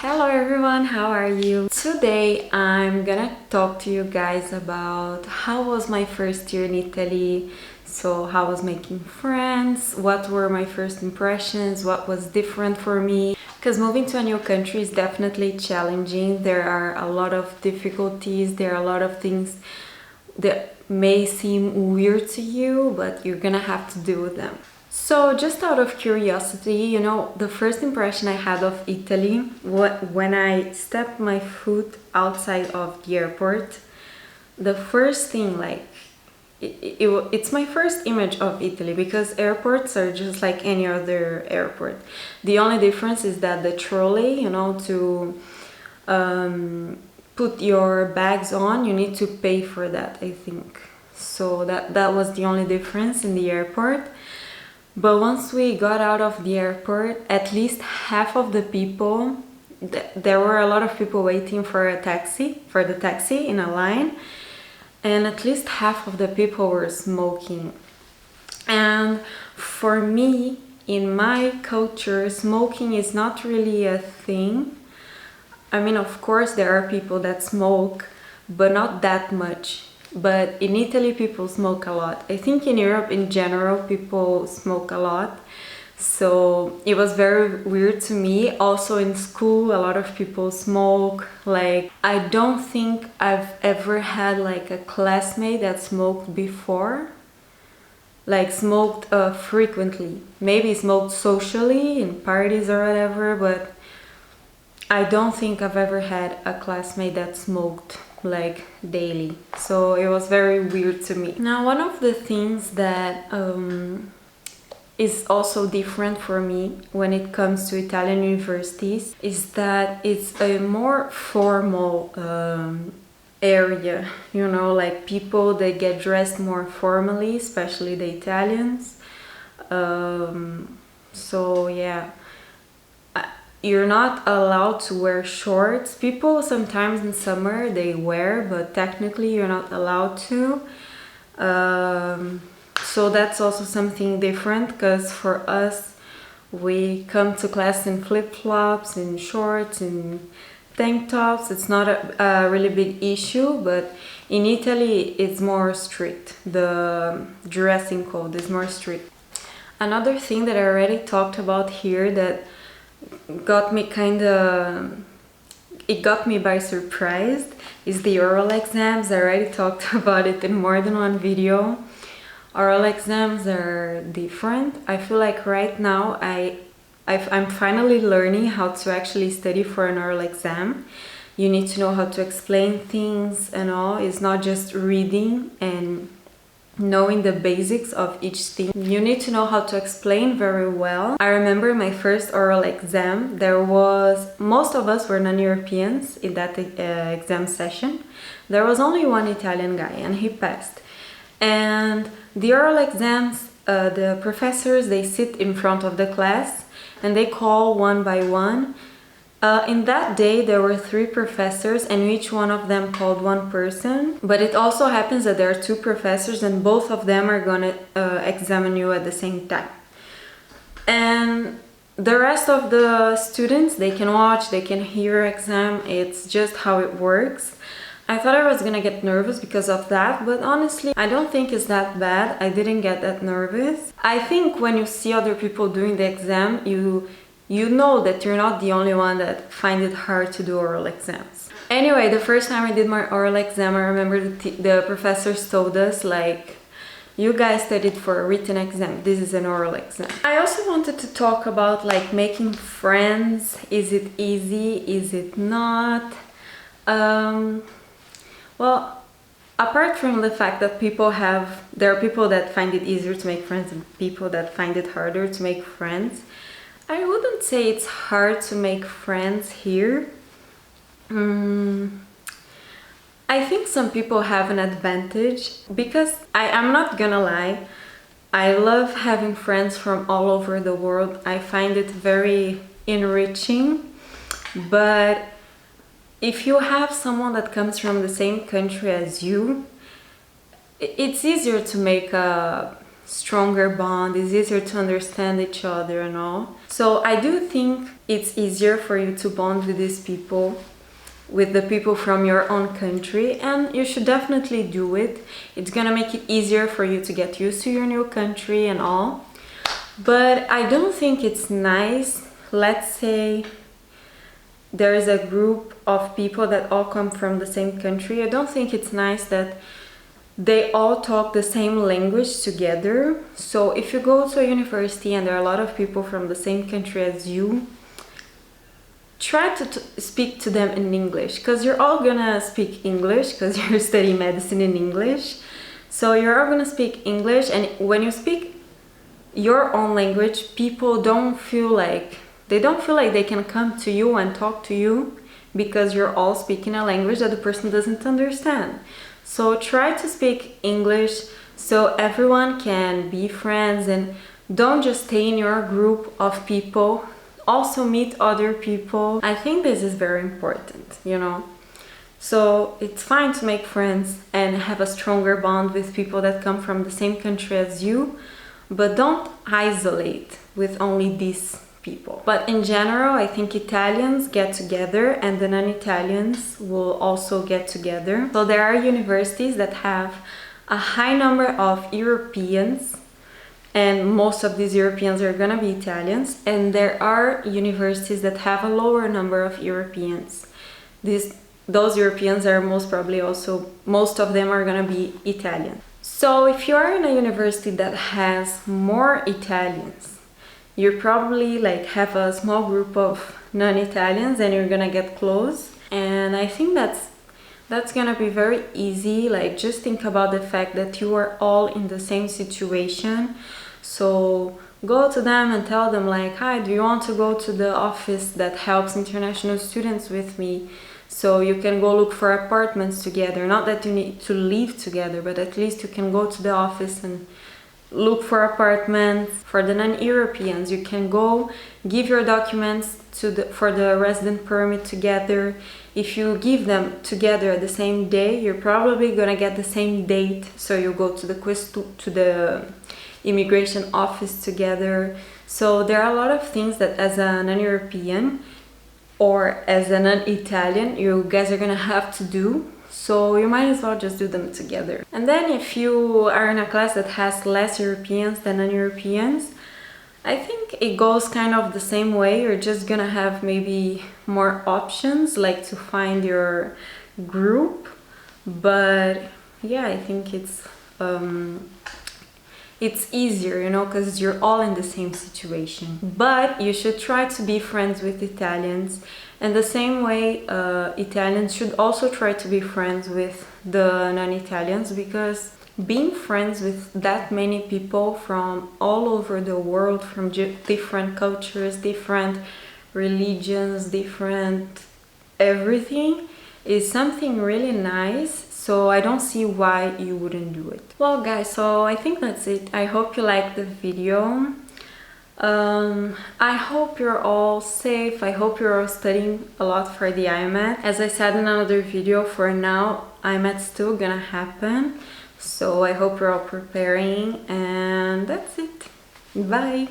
Hello everyone, how are you? Today I'm gonna talk to you guys about how was my first year in Italy. So how I was making friends, what were my first impressions, what was different for me. Because moving to a new country is definitely challenging. There are a lot of difficulties, there are a lot of things that may seem weird to you, but you're gonna have to deal with them. So just out of curiosity, the first impression I had of Italy, when I stepped my foot outside of the airport, the first thing, it's my first image of Italy, because airports are just like any other airport. The only difference is that the trolley, to put your bags on, you need to pay for that, I think. So that was the only difference in the airport. But once we got out of the airport, at least half of the people, there were a lot of people waiting for the taxi in a line, and at least half of the people were smoking. And for me, in my culture, smoking is not really a thing. I mean, of course, there are people that smoke, but not that much. But in Italy, people smoke a lot. I think in Europe, in general, people smoke a lot. So it was very weird to me. Also in school, a lot of people smoke. Like, I don't think I've ever had like a classmate that smoked before. Like smoked frequently. Maybe smoked socially in parties or whatever, but I don't think I've ever had a classmate that smoked like daily. So it was very weird to me. Now, one of the things that is also different for me when it comes to Italian universities is that it's a more formal area, like people, they get dressed more formally, especially the Italians. So yeah, you're not allowed to wear shorts. People sometimes in summer they wear, but technically you're not allowed to. So that's also something different, because for us, we come to class in flip-flops, in shorts, in tank tops. It's not a really big issue, but in Italy it's more strict. The dressing code is more strict. Another thing that I already talked about here that got me by surprise is the oral exams. I already talked about it in more than one video. Oral exams are different. I feel like right now I'm finally learning how to actually study for an oral exam. You need to know how to explain things and all. It's not just reading and knowing the basics of each thing. You need to know how to explain very well. I remember my first oral exam, most of us were non-Europeans in that exam session. There was only one Italian guy and he passed. And the oral exams, the professors, they sit in front of the class and they call one by one. In that day, there were 3 professors and each one of them called one person. But it also happens that there are 2 professors and both of them are going to examine you at the same time. And the rest of the students, they can watch, they can hear exam. It's just how it works. I thought I was going to get nervous because of that, but honestly, I don't think it's that bad. I didn't get that nervous. I think when you see other people doing the exam, you know that you're not the only one that find it hard to do oral exams. Anyway, the first time I did my oral exam, I remember the professors told us, like, you guys studied for a written exam, this is an oral exam. I also wanted to talk about like making friends. Is it easy? Is it not? Well, apart from the fact that there are people that find it easier to make friends and people that find it harder to make friends, I wouldn't say it's hard to make friends here. I think some people have an advantage because I'm not gonna lie, I love having friends from all over the world. I find it very enriching, but if you have someone that comes from the same country as you, it's easier to make stronger bond, it's easier to understand each other and all. So I do think it's easier for you to bond with these people, with the people from your own country, and you should definitely do it. It's gonna make it easier for you to get used to your new country and all. But I don't think it's nice, let's say there is a group of people that all come from the same country. I don't think it's nice that they all talk the same language together. So if you go to a university and there are a lot of people from the same country as you, try to speak to them in English, because you're all gonna speak English because you're studying medicine in English. So you're all gonna speak English, and when you speak your own language, people don't feel like they can come to you and talk to you because you're all speaking a language that the person doesn't understand. So try to speak English so everyone can be friends, and don't just stay in your group of people. Also meet other people. I think this is very important, you know. So it's fine to make friends and have a stronger bond with people that come from the same country as you, but don't isolate with only these people. But in general, I think Italians get together and the non-Italians will also get together. So there are universities that have a high number of Europeans, and most of these Europeans are gonna be Italians, and there are universities that have a lower number of Europeans. Those Europeans are most probably also, most of them are gonna be Italian. So if you are in a university that has more Italians, you probably like have a small group of non-Italians and you're gonna get close. And I think that's gonna be very easy. Like, just think about the fact that you are all in the same situation. So go to them and tell them like, hi, do you want to go to the office that helps international students with me? So you can go look for apartments together. Not that you need to live together, but at least you can go to the office and look for apartments. For the non-Europeans, you can go give your documents for the resident permit together. If you give them together at the same day, you're probably gonna get the same date. So you go to the immigration office together. So there are a lot of things that as a non-European or as a non-Italian, you guys are gonna have to do. So you might as well just do them together. And then if you are in a class that has less Europeans than non-Europeans, I think it goes kind of the same way. You're just gonna have maybe more options, like to find your group. But yeah, I think it's easier, you know, because you're all in the same situation. But you should try to be friends with Italians. And the same way, Italians should also try to be friends with the non-Italians, because being friends with that many people from all over the world, from different cultures, different religions, different everything, is something really nice. So I don't see why you wouldn't do it. Well guys, so I think that's it. I hope you liked the video. I hope you're all safe. I hope you're all studying a lot for the IMAT. As I said in another video, for now IMAT's still gonna happen. So I hope you're all preparing, and that's it. Bye!